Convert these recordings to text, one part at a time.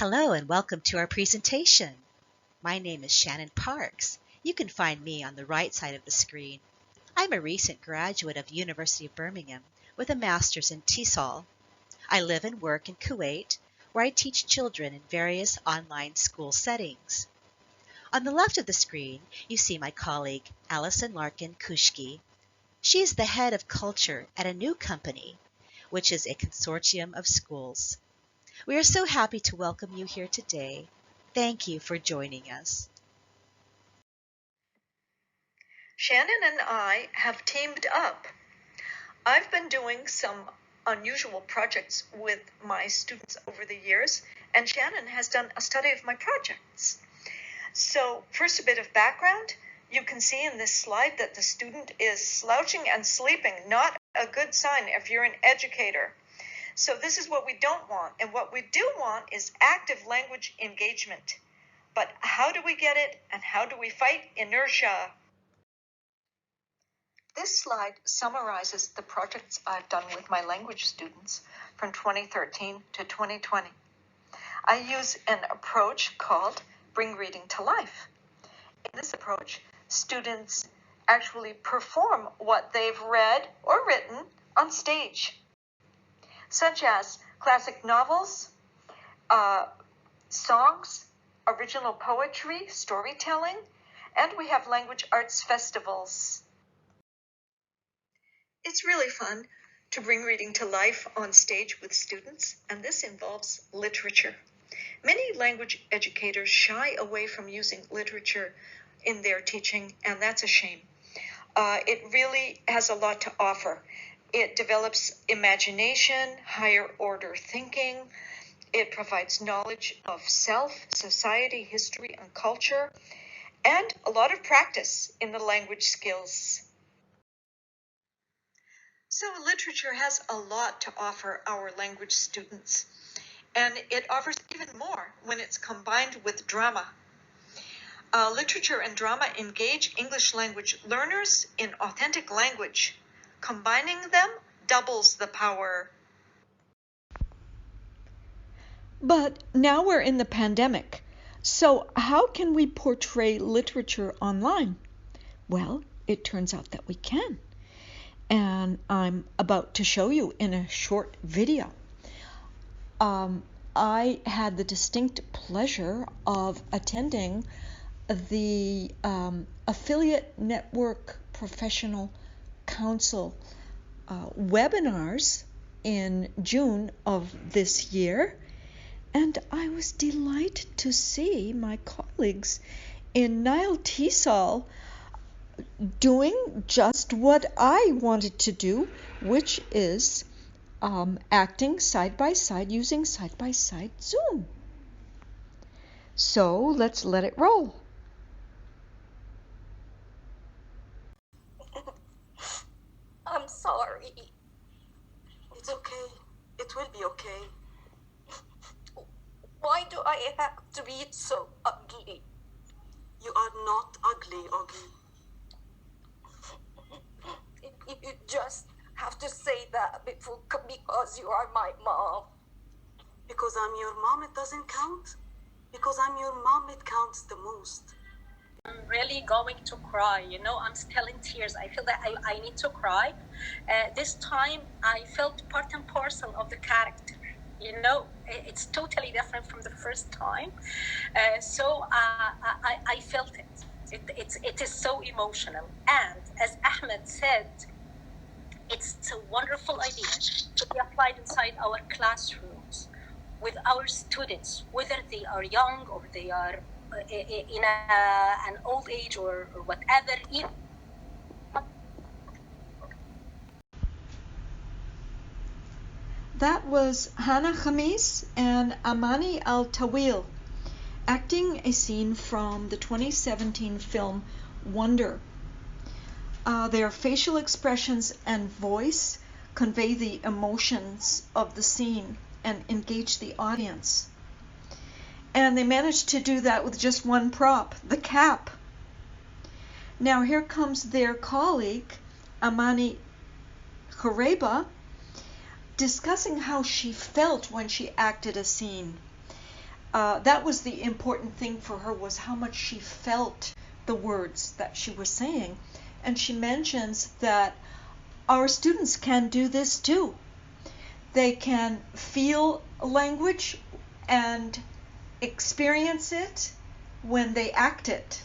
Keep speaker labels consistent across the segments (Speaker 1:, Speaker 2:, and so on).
Speaker 1: Hello and welcome to our presentation. My name is Shannon Parks. You can find me on the right side of the screen. I'm a recent graduate of the University of Birmingham with a master's in TESOL. I live and work in Kuwait, where I teach children in various online school settings. On the left of the screen, you see my colleague, Alison Larkin Kushki. She is the head of culture at a new company, which is a consortium of schools. We are so happy to welcome you here today. Thank you for joining us.
Speaker 2: Shannon and I have teamed up. I've been doing some unusual projects with my students over the years, and Shannon has done a study of my projects. So first, a bit of background. You can see in this slide that the student is slouching and sleeping, not a good sign if you're an educator. So this is what we don't want, and what we do want is active language engagement. But how do we get it, and how do we fight inertia? This slide summarizes the projects I've done with my language students from 2013 to 2020. I use an approach called Bring Reading to Life. In this approach, students actually perform what they've read or written on stage, such as classic novels, songs, original poetry, storytelling, and we have language arts festivals. It's really fun to bring reading to life on stage with students, and this involves literature. Many language educators shy away from using literature in their teaching, and that's a shame. It really has a lot to offer. It develops imagination, higher order thinking. It provides knowledge of self, society, history, and culture, and a lot of practice in the language skills. So literature has a lot to offer our language students, and it offers even more when it's combined with drama. Literature and drama engage English language learners in authentic language. Combining them doubles the power.
Speaker 3: But now we're in the pandemic, so how can we portray literature online? Well, it turns out that we can. And I'm about to show you in a short video. I had the distinct pleasure of attending the Affiliate Network Professional Council webinars in June of this year, and I was delighted to see my colleagues in TESOL doing just what I wanted to do, which is acting side by side using side-by-side Zoom. So let's let it roll.
Speaker 4: I'm sorry. It's okay. It will be okay. Why do I have to be so ugly? You are not ugly, Augie. You just have to say that because you are my mom. Because I'm your mom, it doesn't count. Because I'm your mom, it counts the most.
Speaker 5: I'm really going to cry, I'm still in tears. I feel that I need to cry. This time I felt part and parcel of the character. It's totally different from the first time. So I felt it. It is so emotional. And as Ahmed said, it's a wonderful idea to be applied inside our classrooms with our students, whether they are young or they are in an old age or whatever.
Speaker 3: That was Hana Khamis and Amani Al-Tawil acting a scene from the 2017 film Wonder. Their facial expressions and voice convey the emotions of the scene and engage the audience. And they managed to do that with just one prop, the cap. Now here comes their colleague, Amani Khareba, discussing how she felt when she acted a scene. that was the important thing for her, was how much she felt the words that she was saying. And she mentions that our students can do this too. They can feel language and experience it when they act it.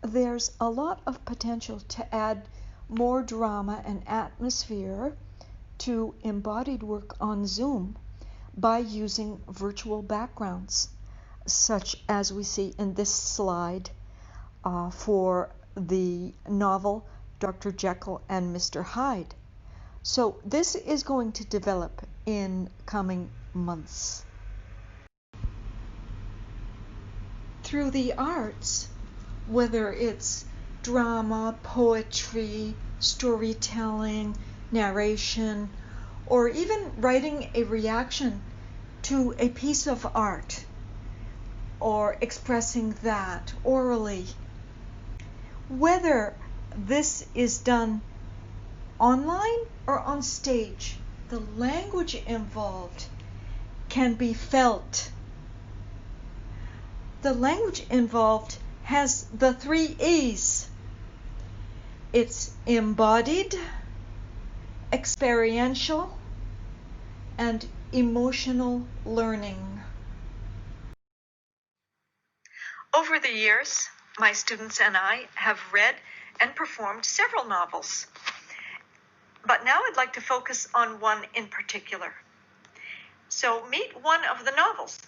Speaker 3: There's a lot of potential to add more drama and atmosphere to embodied work on Zoom by using virtual backgrounds, such as we see in this slide for the novel Dr. Jekyll and Mr. Hyde. So this is going to develop in coming months. Through the arts, whether it's drama, poetry, storytelling, narration, or even writing a reaction to a piece of art, or expressing that orally. Whether this is done online or on stage, the language involved can be felt. The language involved has the 3 E's. It's embodied, experiential, and emotional learning.
Speaker 2: Over the years, my students and I have read and performed several novels. But now I'd like to focus on one in particular. So meet one of the novels,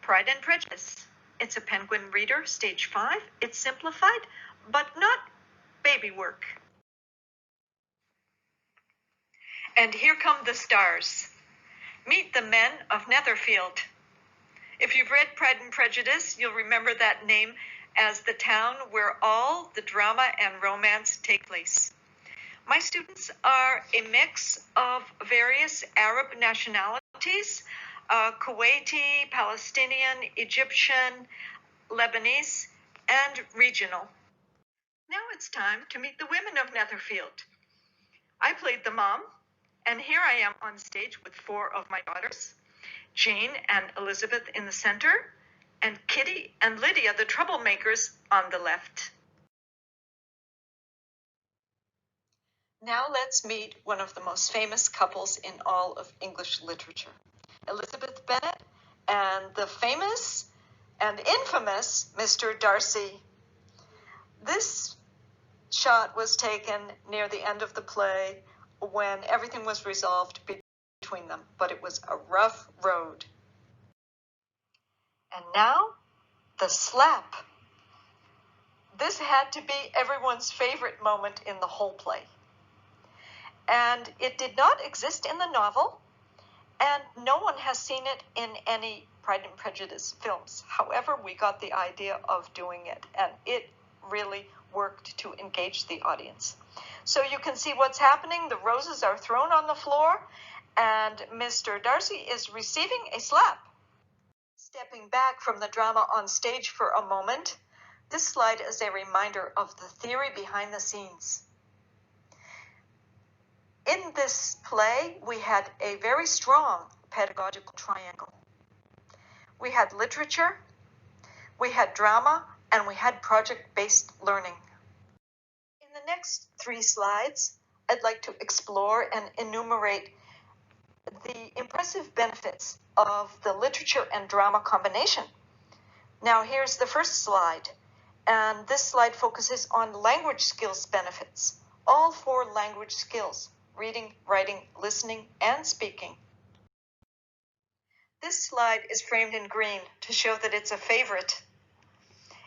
Speaker 2: Pride and Prejudice. It's a Penguin Reader, Stage 5. It's simplified, but not baby work. And here come the stars. Meet the men of Netherfield. If you've read Pride and Prejudice, you'll remember that name as the town where all the drama and romance take place. My students are a mix of various Arab nationalities, Kuwaiti, Palestinian, Egyptian, Lebanese, and regional. Now it's time to meet the women of Netherfield. I played the mom, and here I am on stage with 4 of my daughters, Jean and Elizabeth in the center, and Kitty and Lydia, the troublemakers, on the left. Now let's meet one of the most famous couples in all of English literature, Elizabeth Bennet and the famous and infamous Mr. Darcy. This shot was taken near the end of the play when everything was resolved between them, but it was a rough road. And now, the slap. This had to be everyone's favorite moment in the whole play. And it did not exist in the novel, and no one has seen it in any Pride and Prejudice films. However, we got the idea of doing it, and it really worked to engage the audience. So you can see what's happening. The roses are thrown on the floor, and Mr. Darcy is receiving a slap. Stepping back from the drama on stage for a moment, this slide is a reminder of the theory behind the scenes. In this play, we had a very strong pedagogical triangle. We had literature, we had drama, and we had project-based learning. In the next 3 slides, I'd like to explore and enumerate the impressive benefits of the literature and drama combination. Now here's the first slide, and this slide focuses on language skills benefits. All 4 language skills: reading, writing, listening, and speaking. This slide is framed in green to show that it's a favorite.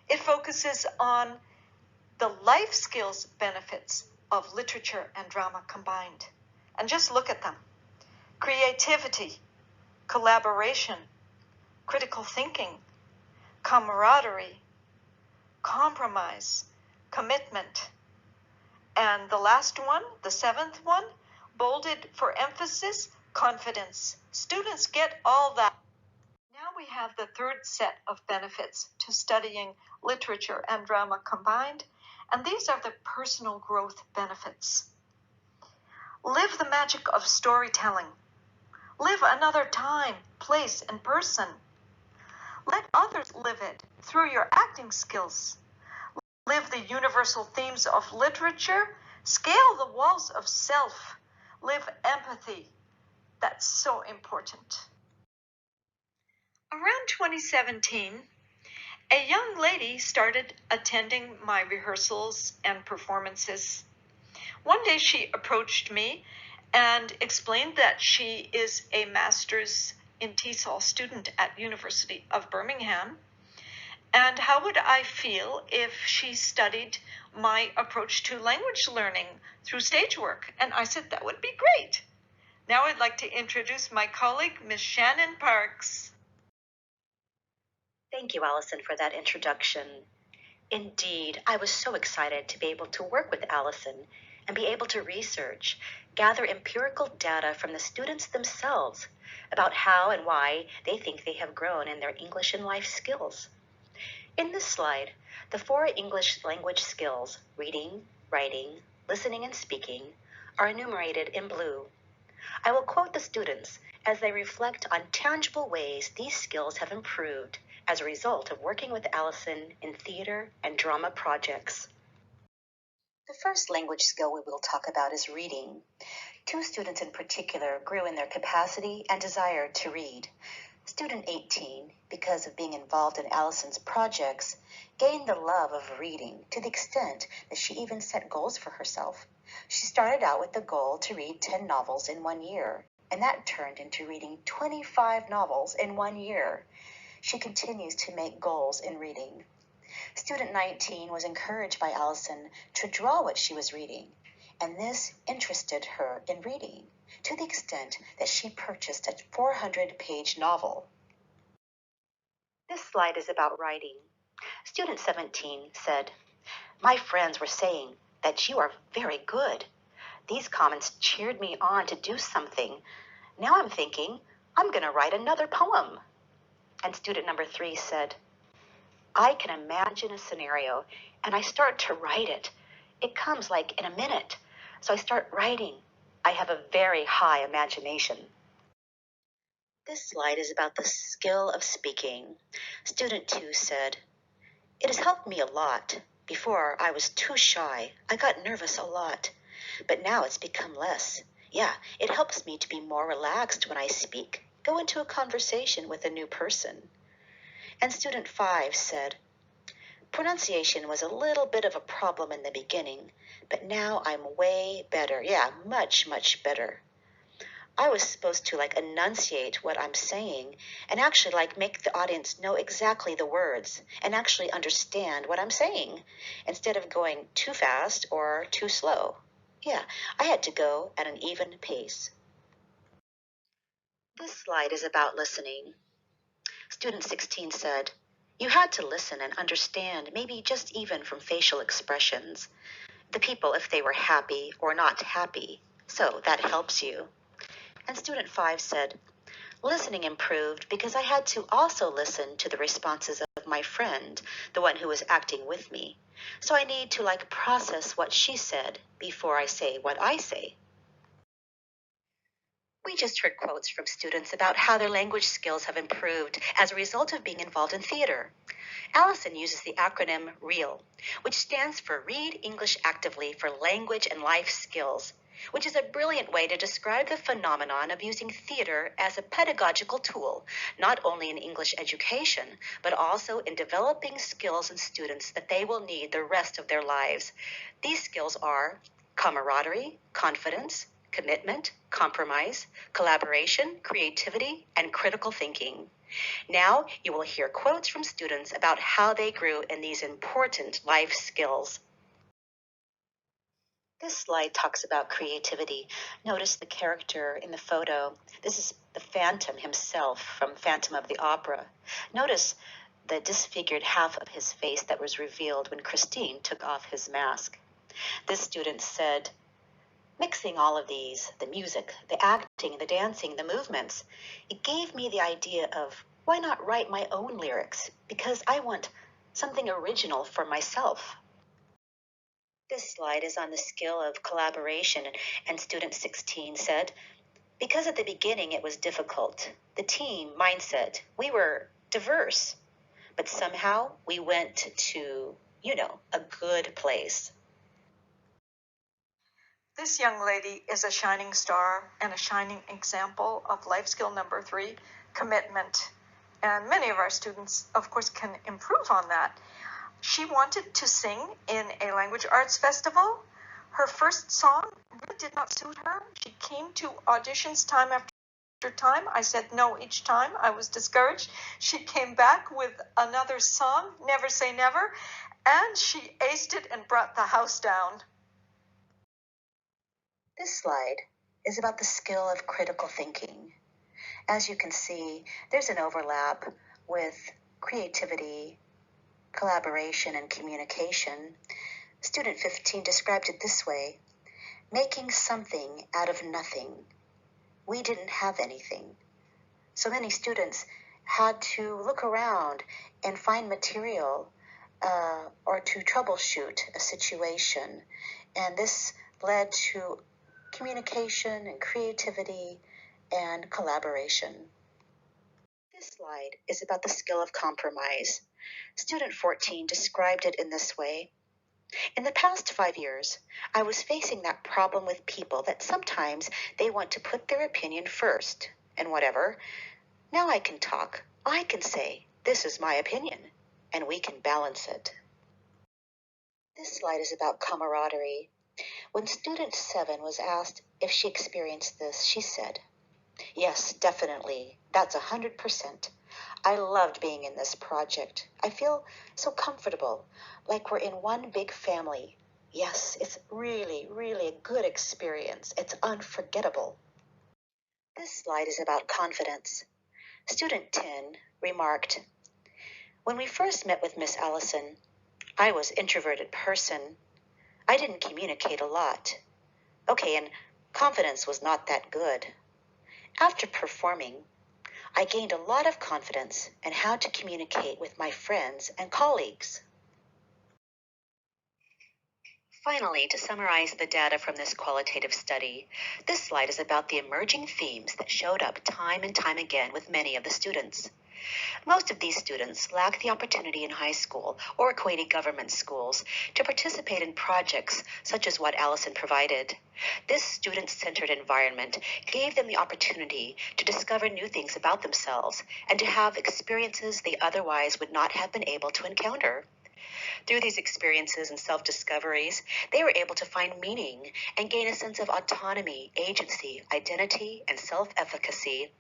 Speaker 2: It focuses on the life skills benefits of literature and drama combined. And just look at them. Creativity, collaboration, critical thinking, camaraderie, compromise, commitment. And the last one, the 7th one, bolded for emphasis, confidence. Students get all that. Now we have the 3rd set of benefits to studying literature and drama combined, and these are the personal growth benefits. Live the magic of storytelling. Live another time, place, and person. Let others live it through your acting skills. Live the universal themes of literature. Scale the walls of self. Live empathy. That's so important. Around 2017, a young lady started attending my rehearsals and performances. One day she approached me and explained that she is a master's in TESOL student at University of Birmingham. And how would I feel if she studied my approach to language learning through stage work? And I said that would be great. Now I'd like to introduce my colleague, Miss Shannon Parks.
Speaker 1: Thank you, Allison, for that introduction. Indeed, I was so excited to be able to work with Allison and be able to research, gather empirical data from the students themselves about how and why they think they have grown in their English and life skills. In this slide, the 4 English language skills, reading, writing, listening, and speaking, are enumerated in blue. I will quote the students as they reflect on tangible ways these skills have improved as a result of working with Allison in theater and drama projects. The first language skill we will talk about is reading. 2 students in particular grew in their capacity and desire to read. Student 18, because of being involved in Allison's projects, gained the love of reading to the extent that she even set goals for herself. She started out with the goal to read 10 novels in 1 year, and that turned into reading 25 novels in 1 year. She continues to make goals in reading. Student 19 was encouraged by Allison to draw what she was reading, and this interested her in reading to the extent that she purchased a 400-page novel. This slide is about writing. Student 17 said, "My friends were saying that you are very good. These comments cheered me on to do something. Now I'm thinking I'm going to write another poem." And student number 3 said, "I can imagine a scenario and I start to write it. It comes like in a minute. So I start writing. I have a very high imagination." This slide is about the skill of speaking. Student 2 said, "It has helped me a lot. Before, I was too shy. I got nervous a lot. But now it's become less. Yeah, it helps me to be more relaxed when I speak, go into a conversation with a new person." And student 5 said, "Pronunciation was a little bit of a problem in the beginning, but now I'm way better. Yeah, much, much better. I was supposed to enunciate what I'm saying and actually make the audience know exactly the words and actually understand what I'm saying instead of going too fast or too slow. Yeah, I had to go at an even pace." This slide is about listening. Student 16 said, "You had to listen and understand, maybe just even from facial expressions, the people if they were happy or not happy. So that helps you." And student 5 said, "Listening improved because I had to also listen to the responses of my friend, the one who was acting with me. So I need to process what she said before I say what I say." We just heard quotes from students about how their language skills have improved as a result of being involved in theater. Allison uses the acronym REAL, which stands for Read English Actively for Language and Life Skills, which is a brilliant way to describe the phenomenon of using theater as a pedagogical tool, not only in English education, but also in developing skills in students that they will need the rest of their lives. These skills are camaraderie, confidence, commitment, compromise, collaboration, creativity, and critical thinking. Now you will hear quotes from students about how they grew in these important life skills. This slide talks about creativity. Notice the character in the photo. This is the Phantom himself from Phantom of the Opera. Notice the disfigured half of his face that was revealed when Christine took off his mask. This student said, "Mixing all of these, the music, the acting, the dancing, the movements, it gave me the idea of why not write my own lyrics, because I want something original for myself." This slide is on the skill of collaboration, and student 16 said, Because at the beginning it was difficult. The team mindset, we were diverse, but somehow we went to, a good place.
Speaker 2: This young lady is a shining star and a shining example of life skill number 3, commitment. And many of our students, of course, can improve on that. She wanted to sing in a language arts festival. Her first song really did not suit her. She came to auditions time after time. I said no each time. I was discouraged. She came back with another song, Never Say Never, and she aced it and brought the house down.
Speaker 1: This slide is about the skill of critical thinking. As you can see, there's an overlap with creativity, collaboration, and communication. Student 15 described it this way: making something out of nothing. We didn't have anything. So many students had to look around and find material or to troubleshoot a situation. And this led to communication and creativity and collaboration. This slide is about the skill of compromise. Student 14 described it in this way: in the past 5 years, I was facing that problem with people that sometimes they want to put their opinion first, and whatever. Now I can talk. I can say, this is my opinion, and we can balance it. This slide is about camaraderie. When student 7 was asked if she experienced this, she said, yes, definitely. That's 100%. I loved being in this project. I feel so comfortable, like we're in one big family. Yes, it's really, really a good experience. It's unforgettable. This slide is about confidence. Student 10 remarked, when we first met with Miss Allison, I was an introverted person. I didn't communicate a lot. Okay, and confidence was not that good. After performing, I gained a lot of confidence in how to communicate with my friends and colleagues. Finally, to summarize the data from this qualitative study, this slide is about the emerging themes that showed up time and time again with many of the students. Most of these students lack the opportunity in high school or quasi-government schools to participate in projects such as what Allison provided. This student-centered environment gave them the opportunity to discover new things about themselves and to have experiences they otherwise would not have been able to encounter. Through these experiences and self-discoveries, they were able to find meaning and gain a sense of autonomy, agency, identity, and self-efficacy.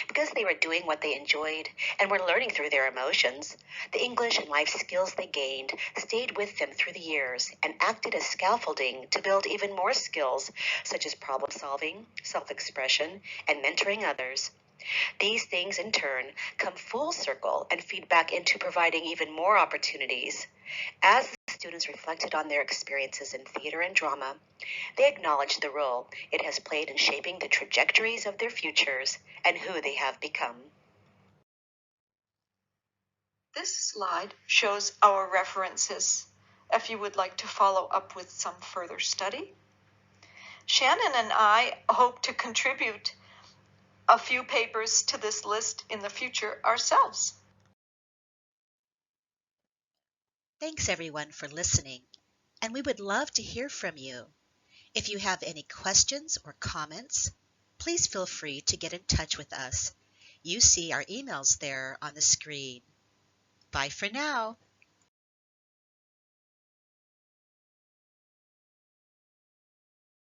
Speaker 1: Because they were doing what they enjoyed and were learning through their emotions, the English and life skills they gained stayed with them through the years and acted as scaffolding to build even more skills, such as problem solving, self-expression, and mentoring others. These things, in turn, come full circle and feed back into providing even more opportunities. As the students reflected on their experiences in theater and drama, they acknowledged the role it has played in shaping the trajectories of their futures and who they have become.
Speaker 2: This slide shows our references if you would like to follow up with some further study. Shannon and I hope to contribute a few papers to this list in the future ourselves.
Speaker 1: Thanks everyone for listening, and we would love to hear from you. If you have any questions or comments, please feel free to get in touch with us. You see our emails there on the screen. Bye for now.